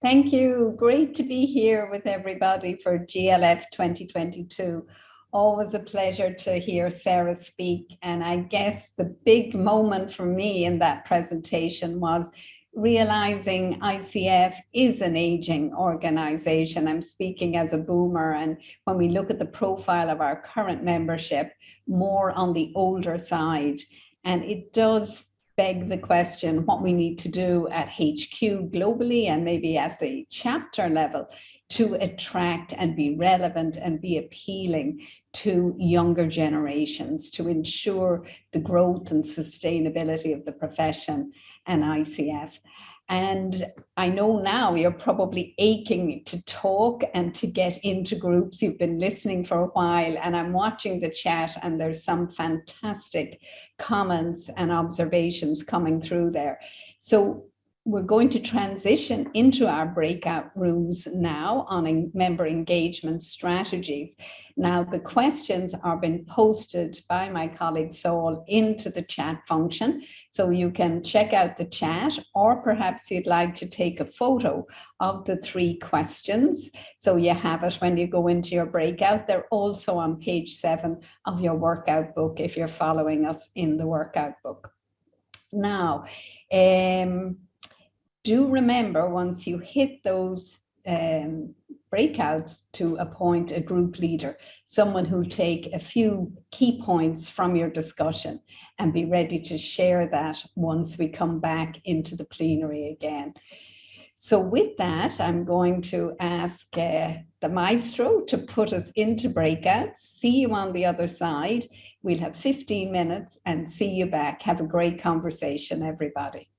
Thank you. Great to be here with everybody for GLF 2022. Always a pleasure to hear Sarah speak. And I guess the big moment for me in that presentation was realizing ICF is an aging organization. I'm speaking as a boomer. And when we look at the profile of our current membership, more on the older side, and it does beg the question what we need to do at HQ globally and maybe at the chapter level to attract and be relevant and be appealing to younger generations to ensure the growth and sustainability of the profession and ICF. And I know now you're probably aching to talk and to get into groups. You've been listening for a while, and I'm watching the chat, and there's some fantastic comments and observations coming through there. So we're going to transition into our breakout rooms now on member engagement strategies. Now, the questions are being posted by my colleague Saul into the chat function. So you can check out the chat, or perhaps you'd like to take a photo of the 3 questions. So you have it when you go into your breakout. They're also on page 7 of your workout book if you're following us in the workout book. Now, do remember once you hit those breakouts to appoint a group leader, someone who'll take a few key points from your discussion and be ready to share that once we come back into the plenary again. So with that, I'm going to ask the maestro to put us into breakouts. See you on the other side. We'll have 15 minutes and see you back. Have a great conversation, everybody.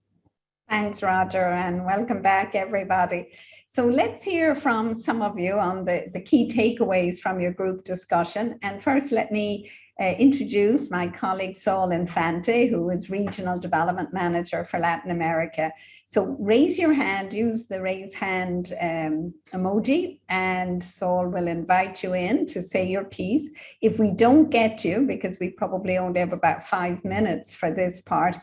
Thanks, Roger, and welcome back, everybody. So let's hear from some of you on the key takeaways from your group discussion. And first, let me introduce my colleague, Saul Infante, who is Regional Development Manager for Latin America. So raise your hand, use the raise hand emoji, and Saul will invite you in to say your piece. If we don't get you, because we probably only have about 5 minutes for this part,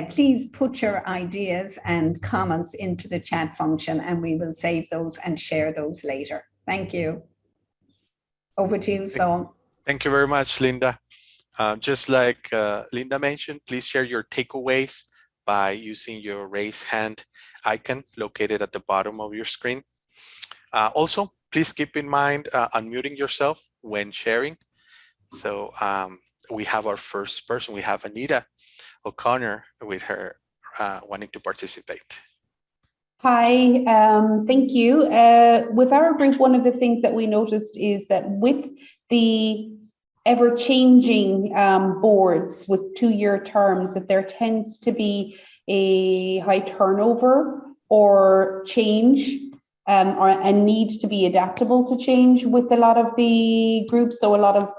please put your ideas and comments into the chat function, and we will save those and share those later. Thank you. Over to you, Saul. Thank you very much, Linda. Just like Linda mentioned, please share your takeaways by using your raise hand icon located at the bottom of your screen. Also, please keep in mind unmuting yourself when sharing. So we have our first person. We have Anita O'Connor with her wanting to participate. Hi, thank you. With our group, one of the things that we noticed is that with the ever-changing boards with 2-year terms, that there tends to be a high turnover or change or a need to be adaptable to change with a lot of the groups. So a lot of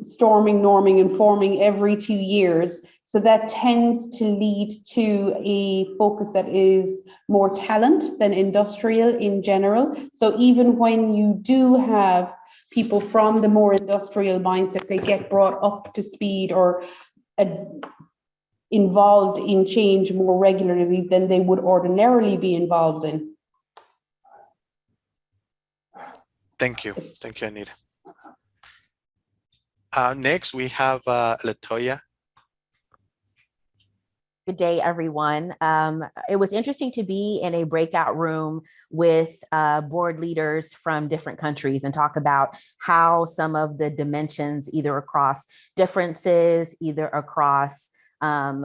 storming, norming, and forming every 2 years. So that tends to lead to a focus that is more talent than industrial in general. So even when you do have people from the more industrial mindset, they get brought up to speed or involved in change more regularly than they would ordinarily be involved in. Thank you. Thank you, Anita. Next, we have Latoya. Good day, everyone. It was interesting to be in a breakout room with board leaders from different countries and talk about how some of the dimensions, either across differences, either across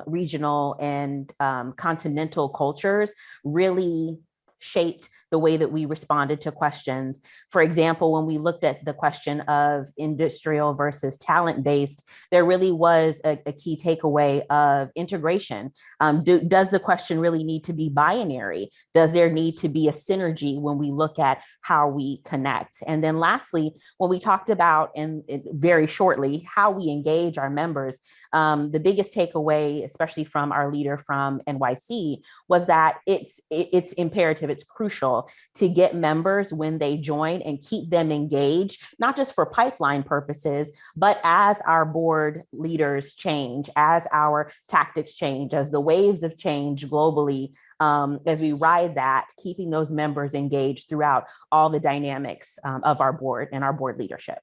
regional and continental cultures, really shaped the way that we responded to questions. For example, when we looked at the question of industrial versus talent-based, there really was a key takeaway of integration. Does the question really need to be binary? Does there need to be a synergy when we look at how we connect? And then lastly, when we talked about, and very shortly, how we engage our members, the biggest takeaway, especially from our leader from NYC, was that it's imperative, it's crucial to get members when they join and keep them engaged, not just for pipeline purposes, but as our board leaders change, as our tactics change, as the waves of change globally as we ride that, keeping those members engaged throughout all the dynamics of our board and our board leadership.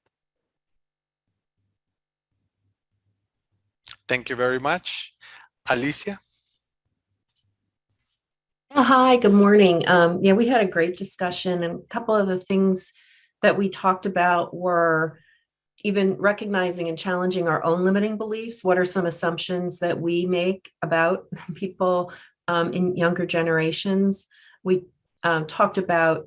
Thank you very much. Alicia? Hi, good morning. Yeah, we had a great discussion, and a couple of the things that we talked about were even recognizing and challenging our own limiting beliefs. What are some assumptions that we make about people in younger generations? We talked about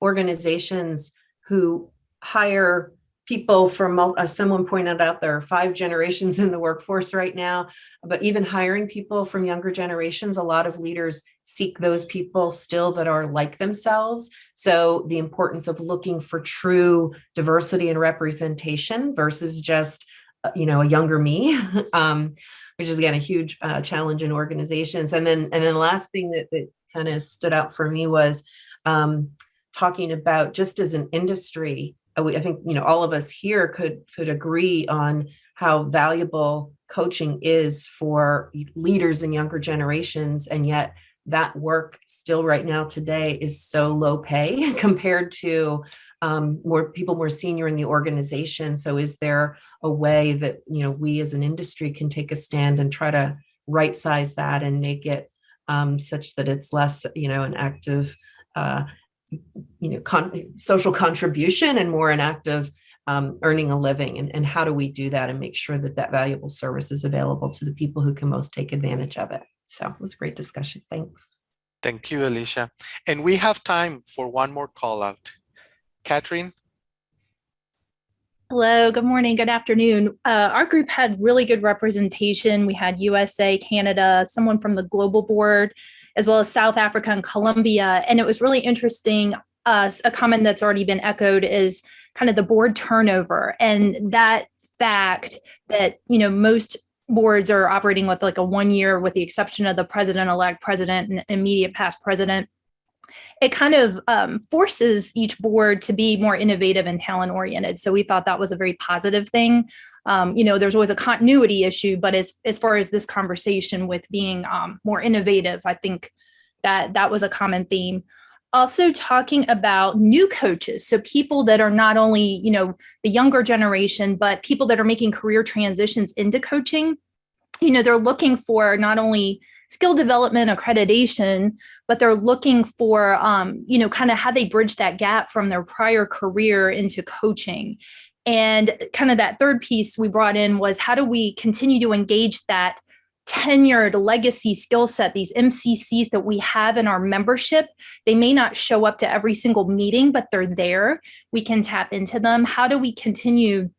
organizations who hire people from, someone pointed out there are 5 generations in the workforce right now, but even hiring people from younger generations, a lot of leaders seek those people still that are like themselves. So the importance of looking for true diversity and representation versus just, a younger me, which is again a huge challenge in organizations. And then the last thing that kind of stood out for me was talking about just as an industry. I think all of us here could agree on how valuable coaching is for leaders in younger generations, and yet that work still right now today is so low pay compared to more senior in the organization. So is there a way that we as an industry can take a stand and try to right size that and make it such that it's less an active social contribution and more an act of earning a living, and how do we do that and make sure that that valuable service is available to the people who can most take advantage of it. So it was a great discussion. Thanks. Thank you, Alicia. And we have time for one more call out. Catherine? Hello, good morning, good afternoon. Our group had really good representation. We had USA, Canada, someone from the global board, as well as South Africa and Colombia. And it was really interesting. A comment that's already been echoed is kind of the board turnover, and that fact that, most boards are operating with like a 1 year, with the exception of the president-elect, president, and immediate past president. It kind of forces each board to be more innovative and talent oriented. So we thought that was a very positive thing. There's always a continuity issue, but as far as this conversation with being more innovative, I think that was a common theme. Also talking about new coaches. So people that are not only, the younger generation, but people that are making career transitions into coaching. They're looking for not only skill development, accreditation, but they're looking for, kind of how they bridge that gap from their prior career into coaching. And kind of that third piece we brought in was, how do we continue to engage that tenured legacy skill set, these MCCs that we have in our membership? They may not show up to every single meeting, but they're there. We can tap into them. How do we continue,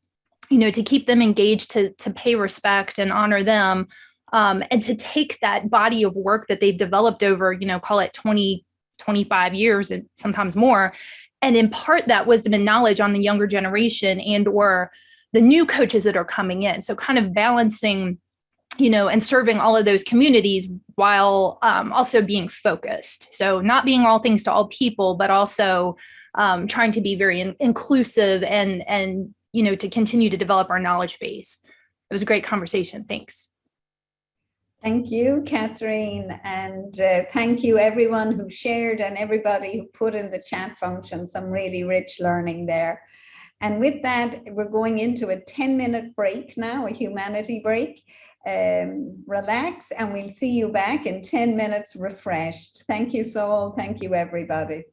to keep them engaged, to pay respect and honor them, and to take that body of work that they've developed over, call it 20, 25 years and sometimes more, and impart that wisdom and knowledge on the younger generation and or the new coaches that are coming in. So kind of balancing, and serving all of those communities while also being focused. So not being all things to all people, but also trying to be very inclusive and to continue to develop our knowledge base. It was a great conversation. Thanks. Thank you, Catherine, and thank you everyone who shared and everybody who put in the chat function some really rich learning there. And with that, we're going into a 10-minute break now, a humanity break. Relax, and we'll see you back in 10 minutes refreshed. Thank you, Saul. Thank you, everybody.